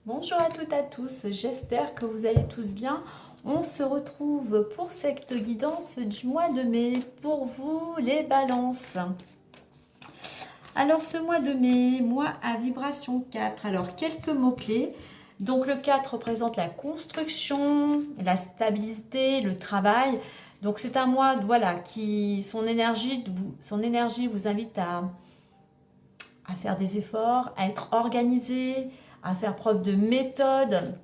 Bonjour à toutes et à tous, j'espère que vous allez tous bien. On se retrouve pour cette guidance du mois de mai pour vous les balances. Alors ce mois de mai, mois à vibration 4, alors quelques mots-clés. Donc le 4 représente la construction, la stabilité, le travail. Donc c'est un mois voilà, qui son énergie vous invite à faire des efforts, à être organisé, à faire preuve de méthode,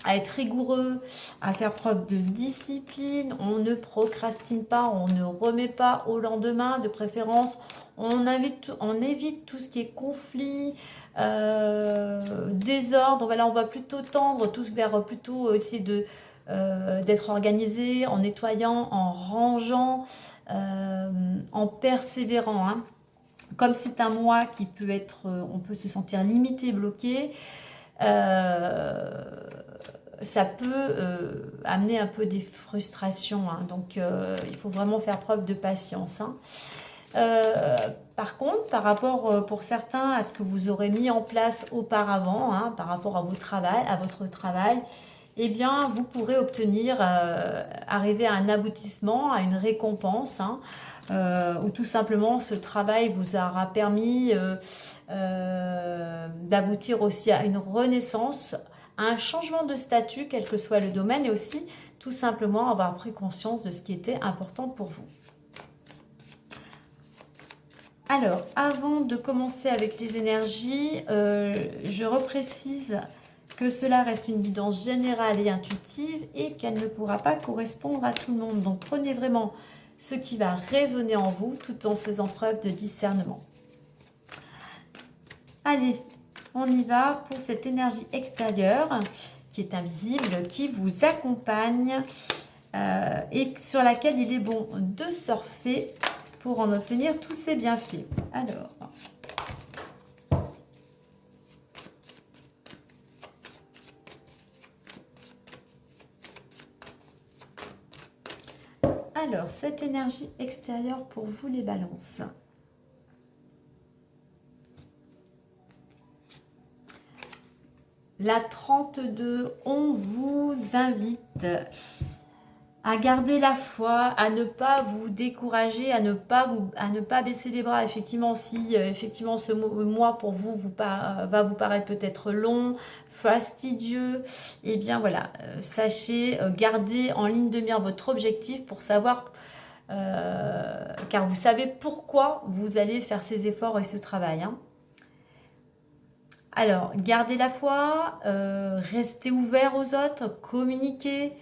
à être rigoureux, à faire preuve de discipline. On ne procrastine pas, on ne remet pas au lendemain, de préférence. On évite tout ce qui est conflit, désordre. Voilà, on va plutôt tendre tous vers plutôt essayer d'être organisé en nettoyant, en rangeant, en persévérant, hein. Comme c'est un mois qui peut être, on peut se sentir limité, bloqué, euh, ça peut amener un peu des frustrations, hein. Donc il faut vraiment faire preuve de patience, hein. Par contre, par rapport pour certains à ce que vous aurez mis en place auparavant, hein, par rapport à votre travail, eh bien, vous pourrez obtenir, arriver à un aboutissement, à une récompense, hein, ou tout simplement ce travail vous aura permis d'aboutir aussi à une renaissance, à un changement de statut, quel que soit le domaine, et aussi tout simplement avoir pris conscience de ce qui était important pour vous. Alors, avant de commencer avec les énergies, je reprécise que cela reste une guidance générale et intuitive et qu'elle ne pourra pas correspondre à tout le monde. Donc, prenez vraiment ce qui va résonner en vous tout en faisant preuve de discernement. Allez, on y va pour cette énergie extérieure qui est invisible, qui vous accompagne et sur laquelle il est bon de surfer pour en obtenir tous ces bienfaits. Alors, cette énergie extérieure pour vous les balances. La 32, on vous invite à garder la foi, à ne pas vous décourager, à ne pas baisser les bras. Effectivement, si effectivement ce mois pour vous, va vous paraître peut-être long, fastidieux, et bien voilà, sachez garder en ligne de mire votre objectif pour savoir, car vous savez pourquoi vous allez faire ces efforts et ce travail, hein. Alors, gardez la foi, restez ouvert aux autres, communiquez.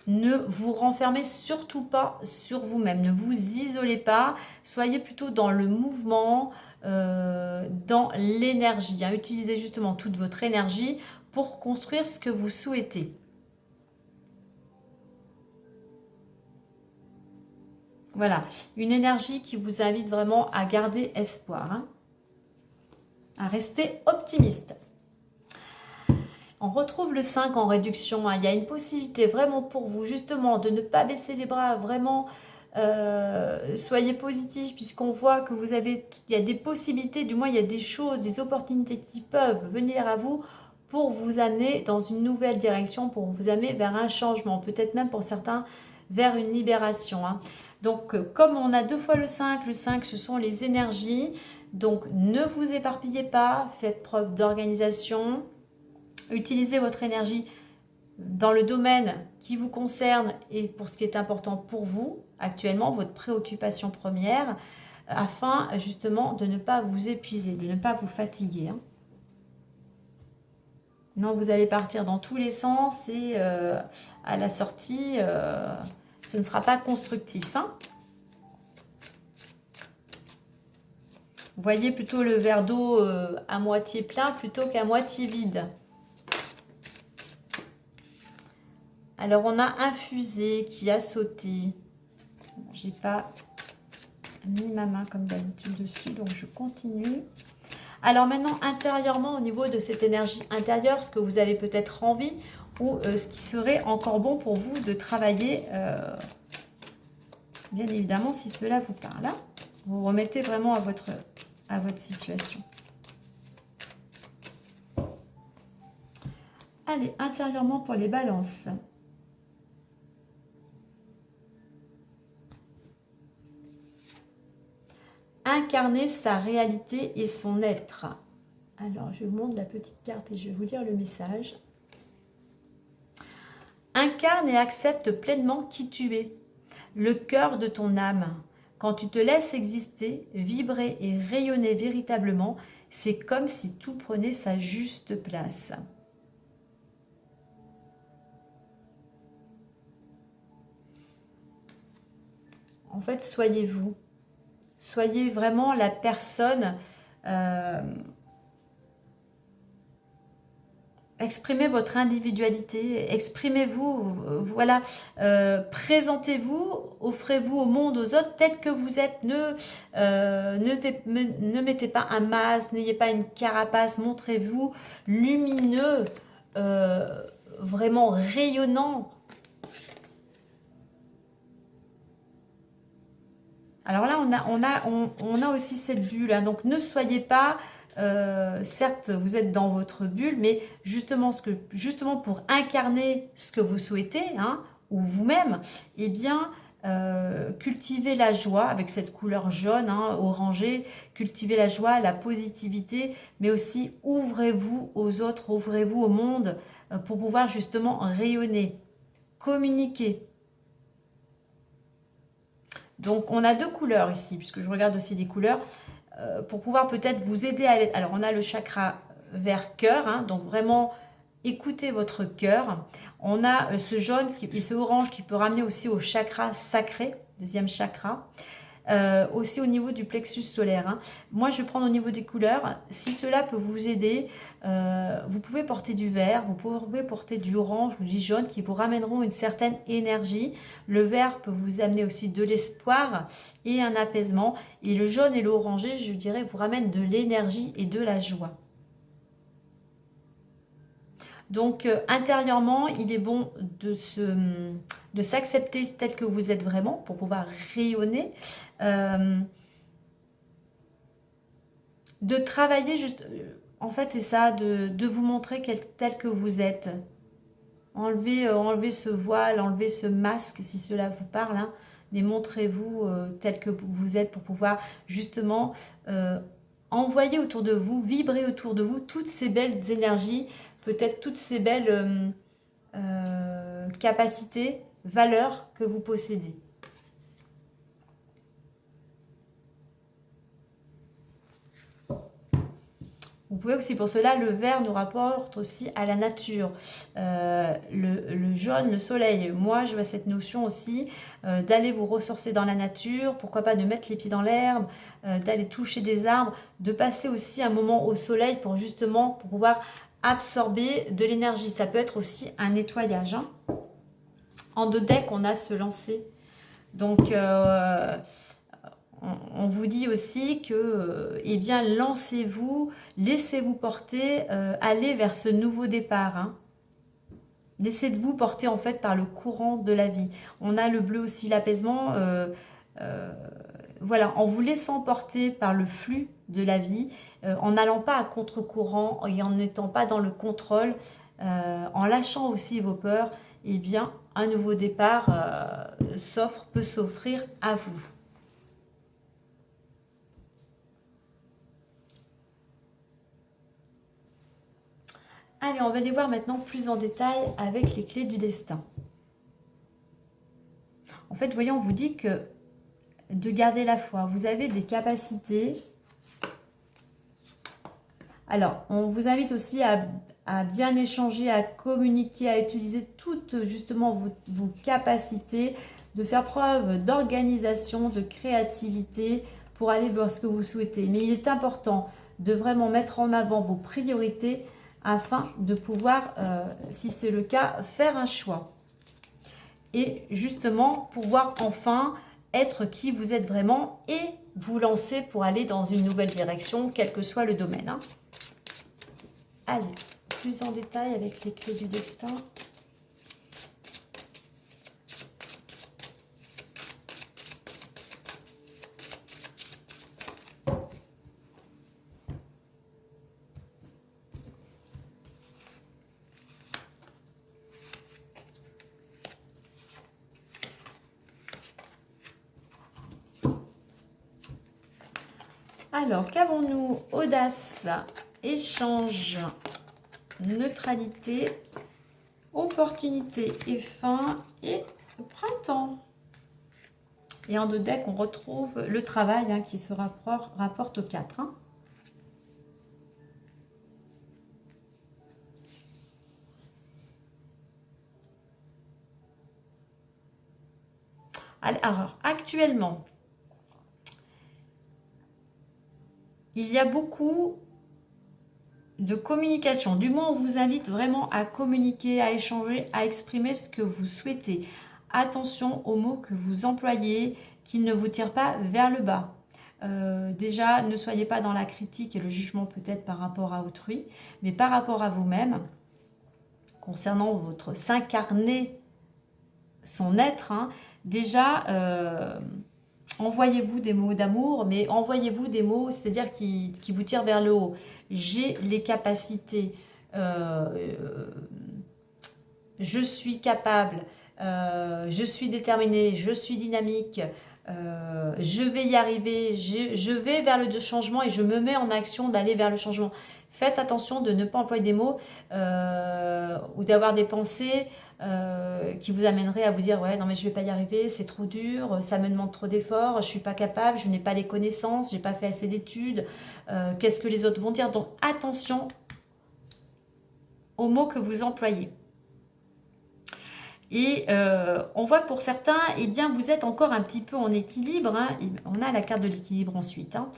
Ne vous renfermez surtout pas sur vous-même, ne vous isolez pas, soyez plutôt dans le mouvement, dans l'énergie, hein. Utilisez justement toute votre énergie pour construire ce que vous souhaitez. Voilà, une énergie qui vous invite vraiment à garder espoir, hein, à rester optimiste. On retrouve le 5 en réduction, hein. Il y a une possibilité vraiment pour vous justement de ne pas baisser les bras, vraiment soyez positif puisqu'on voit que il y a des possibilités, du moins il y a des choses, des opportunités qui peuvent venir à vous pour vous amener dans une nouvelle direction, pour vous amener vers un changement, peut-être même pour certains vers une libération, hein. Donc comme on a deux fois le 5 ce sont les énergies, donc ne vous éparpillez pas, faites preuve d'organisation. Utilisez votre énergie dans le domaine qui vous concerne et pour ce qui est important pour vous actuellement, votre préoccupation première, afin justement de ne pas vous épuiser, de ne pas vous fatiguer, hein. Non, vous allez partir dans tous les sens et à la sortie, ce ne sera pas constructif, hein. Voyez plutôt le verre d'eau à moitié plein plutôt qu'à moitié vide. Alors, on a infusé qui a sauté. J'ai pas mis ma main comme d'habitude dessus, donc je continue. Alors maintenant, intérieurement, au niveau de cette énergie intérieure, ce que vous avez peut-être envie ou ce qui serait encore bon pour vous de travailler, bien évidemment, si cela vous parle. Vous remettez vraiment à votre situation. Allez, intérieurement pour les balances. Incarner sa réalité et son être. Alors, je vous montre la petite carte et je vais vous lire le message. Incarne et accepte pleinement qui tu es, le cœur de ton âme. Quand tu te laisses exister, vibrer et rayonner véritablement, c'est comme si tout prenait sa juste place. En fait, soyez vous. Soyez vraiment la personne... exprimez votre individualité, exprimez-vous, voilà, présentez-vous, offrez-vous au monde, aux autres, tel que vous êtes. Ne mettez pas un masque, n'ayez pas une carapace, montrez-vous lumineux, vraiment rayonnant. Alors là, on a aussi cette bulle, hein, donc ne soyez pas... certes, vous êtes dans votre bulle, mais justement pour incarner ce que vous souhaitez, hein, ou vous-même, eh bien, cultivez la joie avec cette couleur jaune, hein, orangée, cultivez la joie, la positivité, mais aussi ouvrez-vous aux autres, ouvrez-vous au monde pour pouvoir justement rayonner, communiquer. Donc, on a deux couleurs ici, puisque je regarde aussi des couleurs. Pour pouvoir peut-être vous aider à l'être. Alors, on a le chakra vert cœur, hein, donc vraiment écoutez votre cœur. On a ce jaune et ce orange qui peut ramener aussi au chakra sacré, deuxième chakra. Aussi au niveau du plexus solaire, hein. Moi je vais prendre au niveau des couleurs. Si cela peut vous aider, vous pouvez porter du vert, vous pouvez porter du orange ou du jaune qui vous ramèneront une certaine énergie. Le vert peut vous amener aussi de l'espoir et un apaisement, et le jaune et l'orangé, je dirais, vous ramènent de l'énergie et de la joie. Donc intérieurement, il est bon de s'accepter tel que vous êtes vraiment pour pouvoir rayonner. De travailler juste... En fait, c'est ça, de vous montrer tel que vous êtes. Enlevez ce voile, enlevez ce masque si cela vous parle, hein, mais montrez-vous tel que vous êtes pour pouvoir justement envoyer autour de vous, vibrer autour de vous toutes ces belles énergies, peut-être toutes ces belles capacités, valeurs que vous possédez. Vous pouvez aussi, pour cela, le vert nous rapporte aussi à la nature. Le jaune, le soleil. Moi, je vois cette notion aussi d'aller vous ressourcer dans la nature, pourquoi pas de mettre les pieds dans l'herbe, d'aller toucher des arbres, de passer aussi un moment au soleil pour justement pour pouvoir absorber de l'énergie. Ça peut être aussi un nettoyage, hein. En 2 decks, on a ce lancer. Donc, on vous dit aussi que, eh bien, lancez-vous, laissez-vous porter, allez vers ce nouveau départ, hein. Laissez-vous porter en fait par le courant de la vie. On a le bleu aussi, l'apaisement. Voilà, en vous laissant porter par le flux de la vie, en n'allant pas à contre-courant et en n'étant pas dans le contrôle, en lâchant aussi vos peurs, eh bien, un nouveau départ peut s'offrir à vous. Allez, on va les voir maintenant plus en détail avec les clés du destin. En fait, voyez, on vous dit que de garder la foi. Vous avez des capacités. Alors, on vous invite aussi à bien échanger, à communiquer, à utiliser toutes justement vos capacités, de faire preuve d'organisation, de créativité pour aller vers ce que vous souhaitez. Mais il est important de vraiment mettre en avant vos priorités afin de pouvoir, si c'est le cas, faire un choix. Et justement, pouvoir enfin être qui vous êtes vraiment et vous lancer pour aller dans une nouvelle direction, quel que soit le domaine, hein. Allez, plus en détail avec les clés du destin. Alors, qu'avons-nous? Audace, échange, neutralité, opportunité et fin et printemps. Et en deux decks, on retrouve le travail hein, qui se rapporte au 4. Hein. Alors, actuellement, il y a beaucoup de communication. Du moins, on vous invite vraiment à communiquer, à échanger, à exprimer ce que vous souhaitez. Attention aux mots que vous employez, qu'ils ne vous tirent pas vers le bas. Déjà, ne soyez pas dans la critique et le jugement peut-être par rapport à autrui, mais par rapport à vous-même, concernant votre s'incarner, son être, hein, déjà, envoyez-vous des mots d'amour, mais envoyez-vous des mots, c'est-à-dire qui vous tirent vers le haut. J'ai les capacités, je suis capable, je suis déterminée, je suis dynamique, je vais y arriver, je vais vers le changement et je me mets en action d'aller vers le changement. Faites attention de ne pas employer des mots ou d'avoir des pensées qui vous amèneraient à vous dire ouais non mais je vais pas y arriver, c'est trop dur, ça me demande trop d'efforts, je suis pas capable, je n'ai pas les connaissances, j'ai pas fait assez d'études, qu'est-ce que les autres vont dire. Donc attention aux mots que vous employez. Et on voit que pour certains, eh bien, vous êtes encore un petit peu en équilibre. Hein. On a la carte de l'équilibre ensuite. Hein.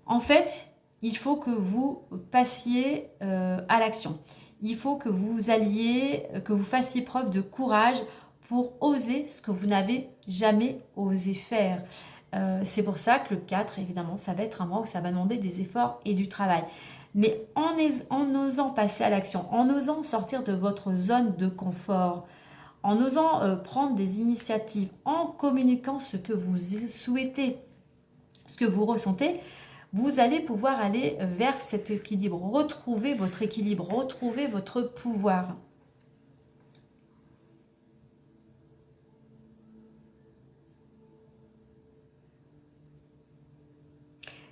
En fait, il faut que vous passiez à l'action. Il faut que vous alliez, que vous fassiez preuve de courage pour oser ce que vous n'avez jamais osé faire. C'est pour ça que le 4, évidemment, ça va être un mois où ça va demander des efforts et du travail. Mais en osant passer à l'action, en osant sortir de votre zone de confort, en osant prendre des initiatives, en communiquant ce que vous souhaitez, ce que vous ressentez, vous allez pouvoir aller vers cet équilibre, retrouver votre équilibre, retrouver votre pouvoir.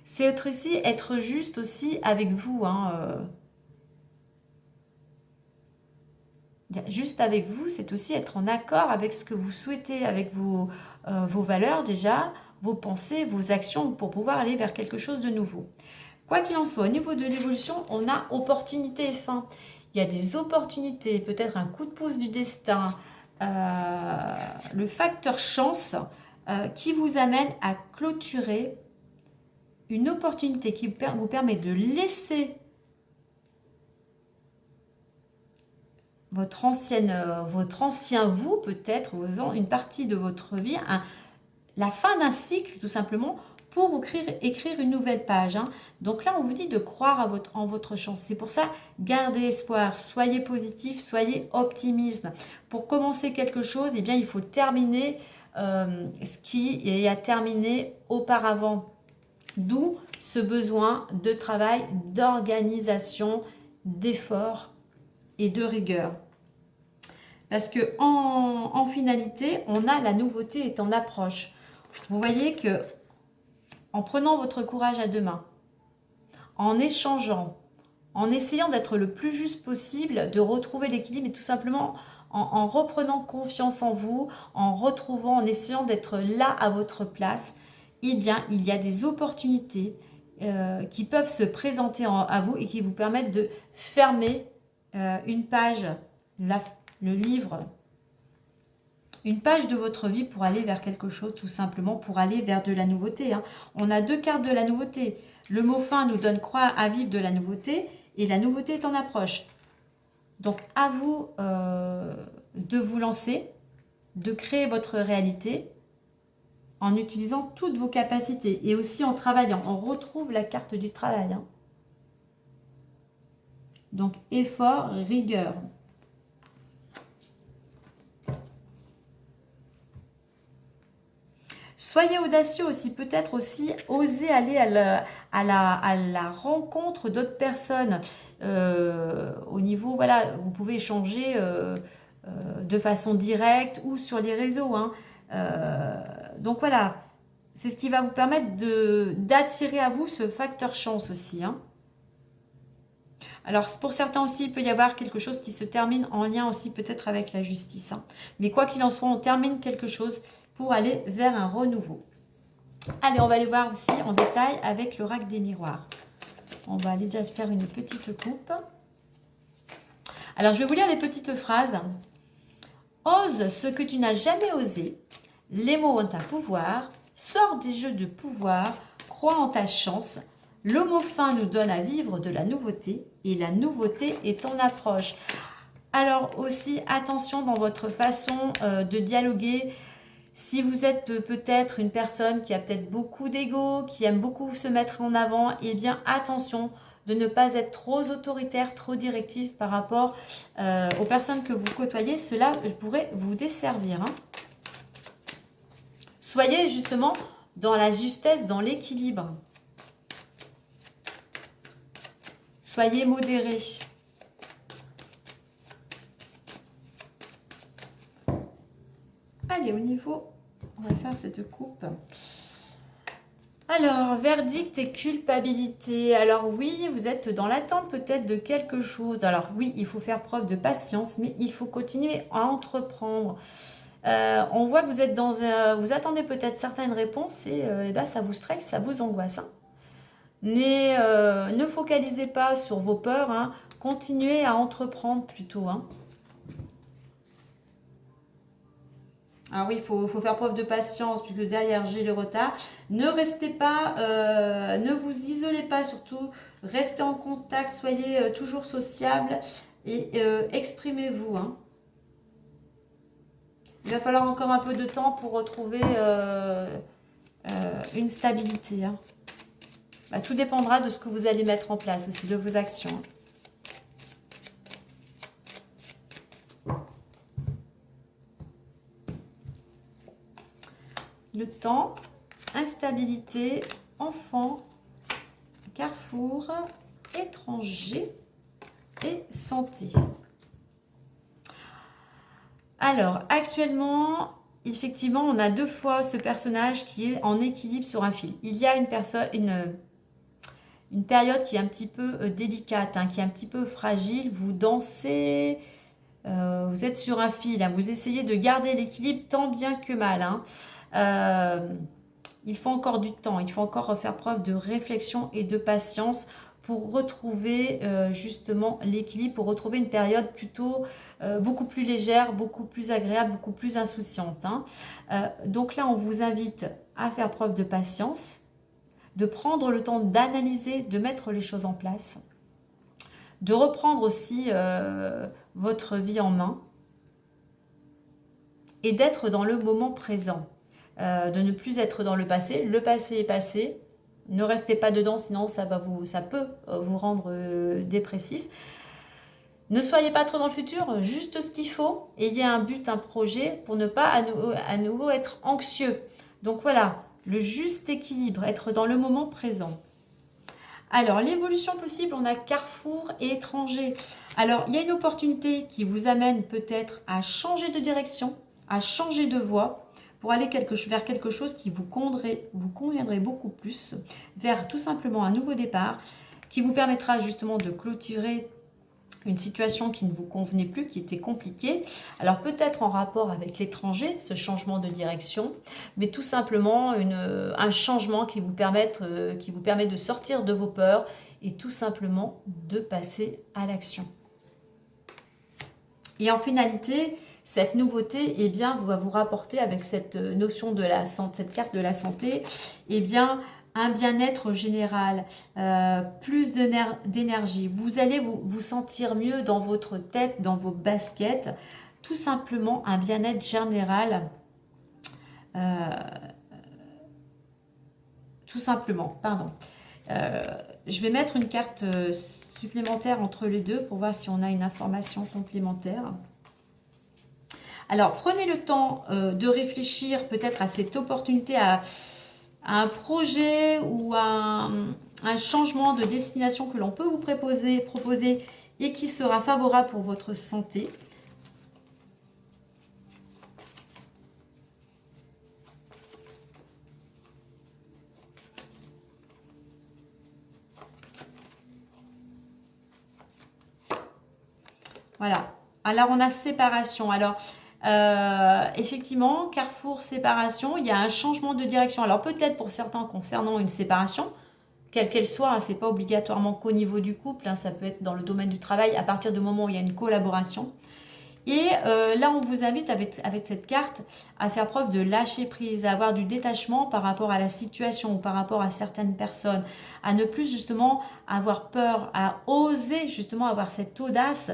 C'est aussi être juste aussi avec vous, hein, juste avec vous, c'est aussi être en accord avec ce que vous souhaitez, avec vos valeurs déjà, vos pensées, vos actions pour pouvoir aller vers quelque chose de nouveau. Quoi qu'il en soit, au niveau de l'évolution, on a opportunité et fin. Il y a des opportunités, peut-être un coup de pouce du destin, le facteur chance qui vous amène à clôturer une opportunité qui vous permet de laisser votre ancien vous, peut-être, une partie de votre vie, la fin d'un cycle, tout simplement, pour écrire une nouvelle page. Hein. Donc là, on vous dit de croire en votre chance. C'est pour ça, gardez espoir, soyez positif, soyez optimiste. Pour commencer quelque chose, eh bien, il faut terminer ce qui a terminé auparavant. D'où ce besoin de travail, d'organisation, d'effort et de rigueur. Parce que en finalité, on a la nouveauté est en approche. Vous voyez que en prenant votre courage à deux mains, en échangeant, en essayant d'être le plus juste possible, de retrouver l'équilibre et tout simplement en reprenant confiance en vous, en essayant d'être là à votre place, eh bien, il y a des opportunités qui peuvent se présenter à vous et qui vous permettent de fermer une page, le livre, une page de votre vie pour aller vers quelque chose, tout simplement pour aller vers de la nouveauté. Hein. On a deux cartes de la nouveauté. Le mot fin nous donne croire à vivre de la nouveauté et la nouveauté est en approche. Donc à vous de vous lancer, de créer votre réalité en utilisant toutes vos capacités et aussi en travaillant. On retrouve la carte du travail. Hein. Donc effort, rigueur. Soyez audacieux aussi, peut-être aussi oser aller à la rencontre d'autres personnes. Au niveau, voilà, vous pouvez échanger de façon directe ou sur les réseaux. Hein. Donc voilà, C'est ce qui va vous permettre d'attirer à vous ce facteur chance aussi. Hein. Alors, pour certains aussi, il peut y avoir quelque chose qui se termine en lien aussi peut-être avec la justice. Hein. Mais quoi qu'il en soit, on termine quelque chose pour aller vers un renouveau. Allez, on va aller voir aussi en détail avec l'oracle des miroirs. On va aller déjà faire une petite coupe. Alors, je vais vous lire les petites phrases. Ose ce que tu n'as jamais osé. Les mots ont un pouvoir. Sors des jeux de pouvoir. Crois en ta chance. Le mot fin nous donne à vivre de la nouveauté. Et la nouveauté est en approche. Alors aussi, attention dans votre façon de dialoguer. Si vous êtes peut-être une personne qui a peut-être beaucoup d'ego, qui aime beaucoup se mettre en avant, eh bien attention de ne pas être trop autoritaire, trop directif par rapport aux personnes que vous côtoyez. Cela pourrait vous desservir. Hein. Soyez justement dans la justesse, dans l'équilibre. Soyez modérés. Allez, au niveau, on va faire cette coupe. Alors, verdict et culpabilité. Alors oui, vous êtes dans l'attente peut-être de quelque chose. Alors oui, il faut faire preuve de patience, mais il faut continuer à entreprendre. On voit que vous êtes dans vous attendez peut-être certaines réponses et ben, ça vous stresse, ça vous angoisse. Hein. Mais ne focalisez pas sur vos peurs. Hein. Continuez à entreprendre plutôt. Hein. Alors oui, il faut faire preuve de patience puisque derrière j'ai le retard. Ne restez pas, ne vous isolez pas surtout. Restez en contact, soyez toujours sociable et exprimez-vous. Hein. Il va falloir encore un peu de temps pour retrouver une stabilité. Hein. Bah, tout dépendra de ce que vous allez mettre en place aussi, de vos actions. Le temps, instabilité, enfant, carrefour, étranger et santé. Alors, actuellement, effectivement, on a deux fois ce personnage qui est en équilibre sur un fil. Il y a une période qui est un petit peu délicate, hein, qui est un petit peu fragile. Vous dansez, vous êtes sur un fil, hein, vous essayez de garder l'équilibre tant bien que mal. Hein. Il faut encore du temps, il faut encore faire preuve de réflexion et de patience pour retrouver justement l'équilibre, pour retrouver une période plutôt beaucoup plus légère, beaucoup plus agréable, beaucoup plus insouciante. Hein. Donc là, on vous invite à faire preuve de patience, de prendre le temps d'analyser, de mettre les choses en place, de reprendre aussi votre vie en main et d'être dans le moment présent. De ne plus être dans le passé. Le passé est passé. Ne restez pas dedans, sinon ça peut vous rendre dépressif. Ne soyez pas trop dans le futur, juste ce qu'il faut. Ayez un but, un projet pour ne pas à nouveau être anxieux. Donc voilà, le juste équilibre, être dans le moment présent. Alors, l'évolution possible, on a carrefour et étranger. Alors, il y a une opportunité qui vous amène peut-être à changer de direction, à changer de voie, pour aller vers quelque chose qui vous conviendrait beaucoup plus, vers tout simplement un nouveau départ, qui vous permettra justement de clôturer une situation qui ne vous convenait plus, qui était compliquée. Alors peut-être en rapport avec l'étranger, ce changement de direction, mais tout simplement un changement qui vous permet de sortir de vos peurs et tout simplement de passer à l'action. Et en finalité, cette nouveauté, eh bien, va vous rapporter avec cette notion de la santé, cette carte de la santé, eh bien, un bien-être général, plus d'énergie. Vous allez vous sentir mieux dans votre tête, dans vos baskets. Tout simplement, un bien-être général. Tout simplement, pardon. Je vais mettre une carte supplémentaire entre les deux pour voir si on a une information complémentaire. Alors, prenez le temps de réfléchir peut-être à cette opportunité, à un projet ou à un changement de destination que l'on peut vous proposer et qui sera favorable pour votre santé. Voilà. Alors, on a séparation. Alors, effectivement, carrefour, séparation, il y a un changement de direction. Alors, peut-être pour certains concernant une séparation, quelle qu'elle soit, hein, c'est pas obligatoirement qu'au niveau du couple, hein, ça peut être dans le domaine du travail, à partir du moment où il y a une collaboration. Et là, on vous invite avec cette carte à faire preuve de lâcher prise, à avoir du détachement par rapport à la situation ou par rapport à certaines personnes, à ne plus justement avoir peur, à oser justement avoir cette audace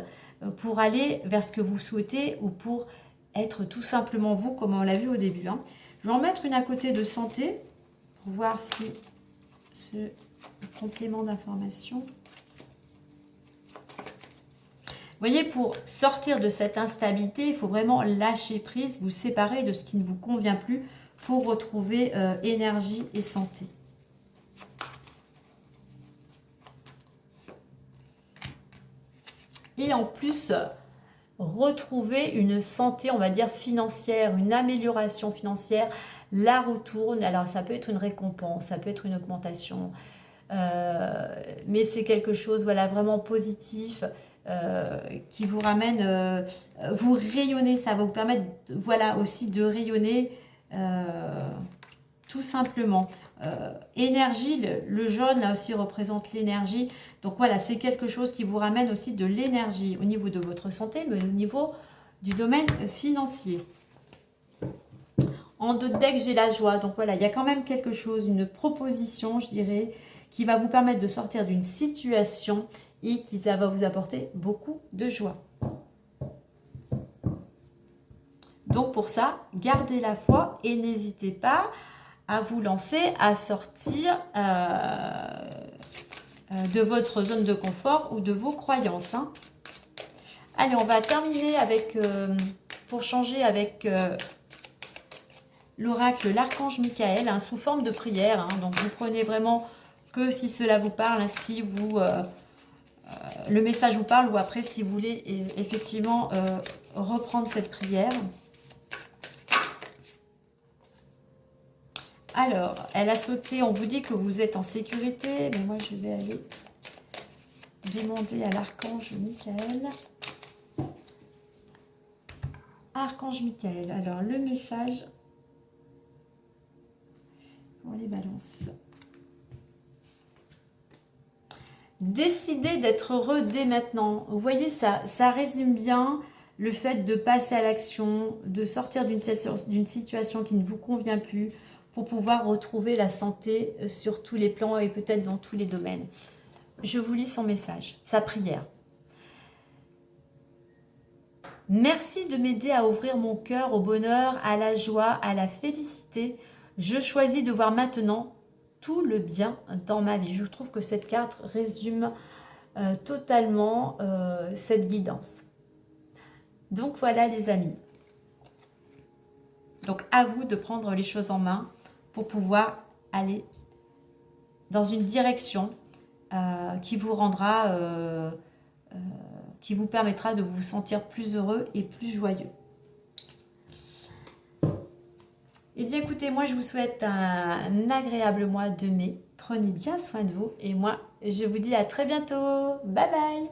pour aller vers ce que vous souhaitez ou pour être tout simplement vous, comme on l'a vu au début. Hein. Je vais en mettre une à côté de santé pour voir si ce complément d'information... Vous voyez, pour sortir de cette instabilité, il faut vraiment lâcher prise, vous séparer de ce qui ne vous convient plus pour retrouver énergie et santé. Et en plus, retrouver une santé, on va dire, financière, une amélioration financière, la retourne. Alors, ça peut être une récompense, ça peut être une augmentation, mais c'est quelque chose, voilà, vraiment positif. Qui vous ramène, vous rayonnez, ça va vous permettre, voilà, aussi de rayonner tout simplement. Énergie, le jaune là aussi représente l'énergie, donc voilà, c'est quelque chose qui vous ramène aussi de l'énergie au niveau de votre santé, mais au niveau du domaine financier. En dos de deck, j'ai la joie, donc voilà, il y a quand même quelque chose, une proposition, je dirais, qui va vous permettre de sortir d'une situation et qui va vous apporter beaucoup de joie. Donc pour ça, gardez la foi et n'hésitez pas à vous lancer, à sortir de votre zone de confort ou de vos croyances. Hein. Allez, on va terminer avec, pour changer avec l'oracle, l'archange Michael, hein, sous forme de prière. Hein. Donc vous prenez vraiment que si cela vous parle, hein, si vous... le message vous parle ou après si vous voulez effectivement reprendre cette prière. Alors, elle a sauté, on vous dit que vous êtes en sécurité, mais moi je vais aller demander à l'archange Michael. Archange Michael, alors le message pour les balances. Décidez d'être heureux dès maintenant. Vous voyez, ça résume bien le fait de passer à l'action, de sortir d'une situation qui ne vous convient plus pour pouvoir retrouver la santé sur tous les plans et peut-être dans tous les domaines. Je vous lis son message, sa prière. Merci de m'aider à ouvrir mon cœur au bonheur, à la joie, à la félicité. Je choisis de voir maintenant tout le bien dans ma vie. Je trouve que cette carte résume totalement cette guidance. Donc voilà les amis. Donc à vous de prendre les choses en main pour pouvoir aller dans une direction qui vous rendra, qui vous permettra de vous sentir plus heureux et plus joyeux. Eh bien écoutez, moi je vous souhaite un agréable mois de mai. Prenez bien soin de vous et moi je vous dis à très bientôt. Bye bye.